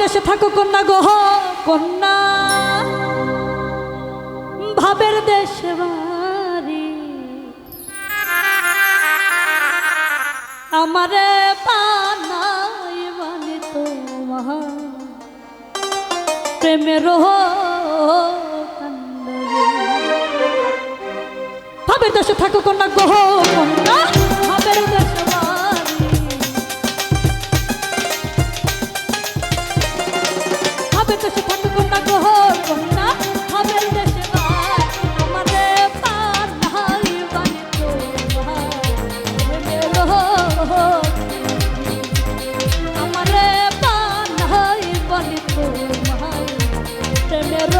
দেশে থাকো কন্যা গো কন্যা ভাবের দেশে বাড়ি আমারে পানাই মানে তোমার প্রেমের ভাবের দেশে থাকো কন্যা গো কন্যা ভাবের দেশে দেশে থাকো কন্যা গো কন্যা ভাবের দেশে আমারে পার নাই বানি আমারে পার নাই বানি প্রেমের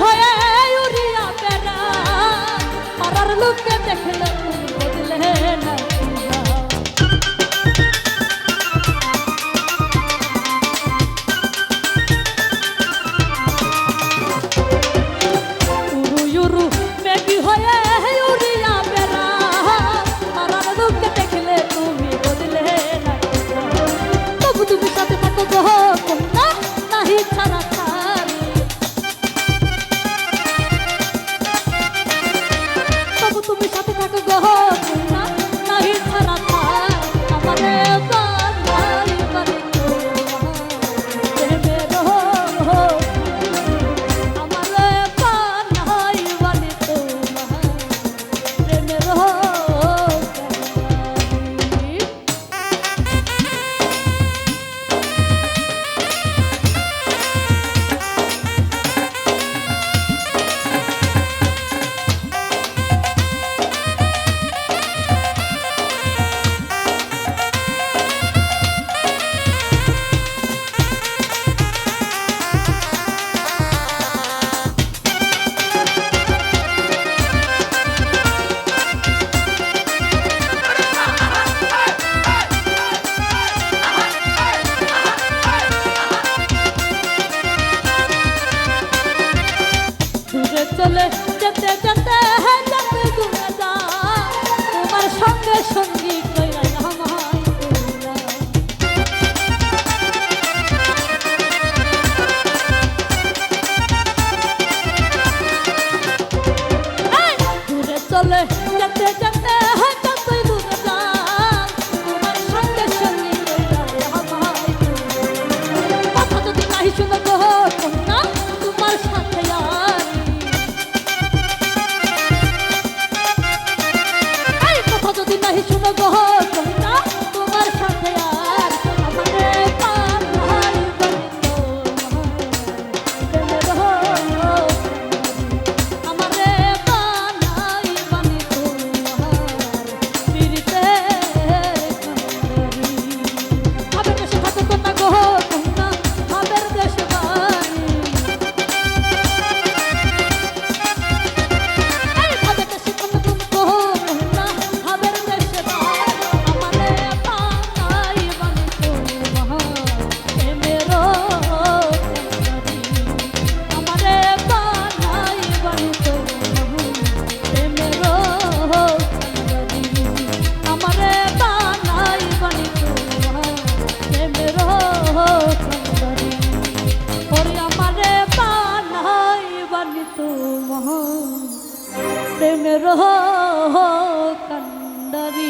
হয়ে উড়িয়া বেড়া পাড়ার লোকে দেখলে বদলে না উরু উরু মেঘি হয়ে উড়িয়া বেড়া পাড়ার লোকে দেখলে তুমি বদলে না তবু তুমি সাথে থাকো গো কন্যা নাহি ছাড়া তুমি সাথে থাকো গো কন্যা নাহি ছাড়া আমারে বানাই বানি প্রেমের আমারে বানাই বানি প্রেমের চলে যেতে যেতে যেতে দূরে যা তোমার সঙ্গে সঙ্গী কইরা আমায় দূরে চলে যেতে যেতে যতই দূরে যা তোমার সঙ্গে সঙ্গী কইরা আমায় কথা যদি নাহি শুনো গো কন্যা তোমার সাথে যদি নাহি শুনো গো কন্যা তোমার সাথে আর আমারে পার নাই আমারে পার নাই বানি পিরিতে ভাবের দেশে থাকো কন্যা গো কন্যা ভাবের দেশে প্রেমের কান্ডারি।